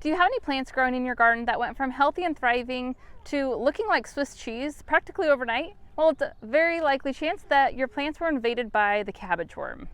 Do you have any plants growing in your garden that went from healthy and thriving to looking like Swiss cheese practically overnight? Well, it's a very likely chance that your plants were invaded by the cabbage worm.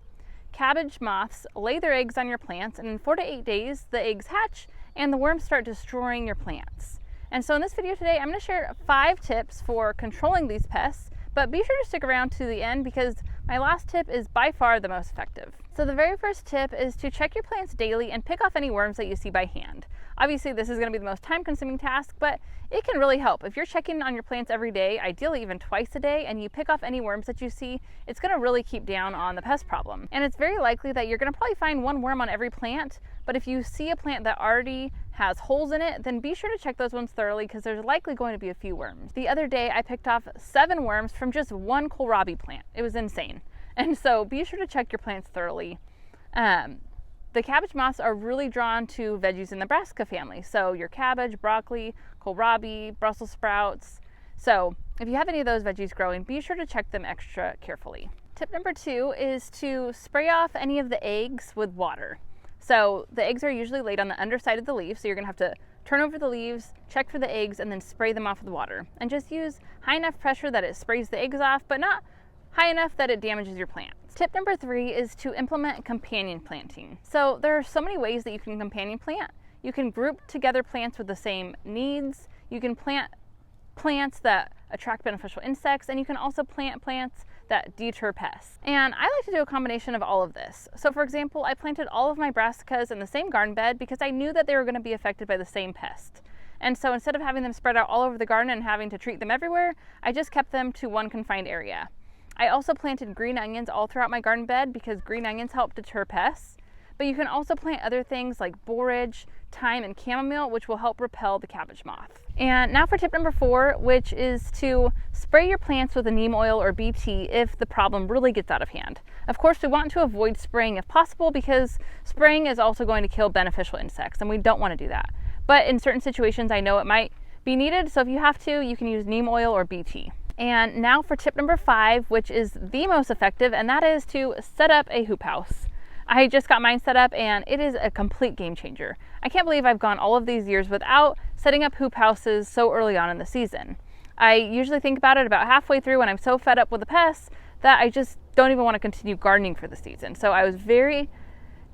Cabbage moths lay their eggs on your plants, and in 4 to 8 days, the eggs hatch and the worms start destroying your plants. And so in this video today, I'm going to share 5 tips for controlling these pests, but be sure to stick around to the end because my last tip is by far the most effective. So the very first tip is to check your plants daily and pick off any worms that you see by hand. Obviously, this is going to be the most time-consuming task, but it can really help. If you're checking on your plants every day, ideally even twice a day, and you pick off any worms that you see, it's going to really keep down on the pest problem. And it's very likely that you're going to probably find one worm on every plant, but if you see a plant that already has holes in it, then be sure to check those ones thoroughly because there's likely going to be a few worms. The other day, I picked off 7 worms from just one kohlrabi plant. It was insane. And so be sure to check your plants thoroughly. The cabbage moths are really drawn to veggies in the brassica family. So your cabbage, broccoli, kohlrabi, Brussels sprouts. So if you have any of those veggies growing, be sure to check them extra carefully. Tip number 2 is to spray off any of the eggs with water. So the eggs are usually laid on the underside of the leaf, so you're gonna have to turn over the leaves, check for the eggs, and then spray them off with water. And just use high enough pressure that it sprays the eggs off, but not high enough that it damages your plants. Tip number 3 is to implement companion planting. So there are so many ways that you can companion plant. You can group together plants with the same needs. You can plant plants that attract beneficial insects, and you can also plant plants that deter pests. And I like to do a combination of all of this. So for example, I planted all of my brassicas in the same garden bed because I knew that they were going to be affected by the same pest. And so instead of having them spread out all over the garden and having to treat them everywhere, I just kept them to one confined area. I also planted green onions all throughout my garden bed because green onions help deter pests. But you can also plant other things like borage, thyme, and chamomile, which will help repel the cabbage moth. And now for tip number 4, which is to spray your plants with a neem oil or BT if the problem really gets out of hand. Of course, we want to avoid spraying if possible because spraying is also going to kill beneficial insects, and we don't want to do that. But in certain situations, I know it might be needed, so if you have to, you can use neem oil or BT. And now for tip number 5, which is the most effective, and that is to set up a hoop house. I just got mine set up and it is a complete game changer. I can't believe I've gone all of these years without setting up hoop houses so early on in the season. I usually think about it about halfway through when I'm so fed up with the pests that I just don't even want to continue gardening for the season. So I was very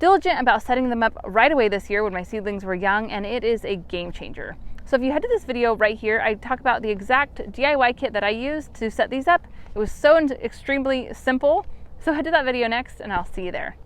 diligent about setting them up right away this year when my seedlings were young, and it is a game changer. So if you head to this video right here, I talk about the exact DIY kit that I used to set these up. It was so extremely simple. So head to that video next and I'll see you there.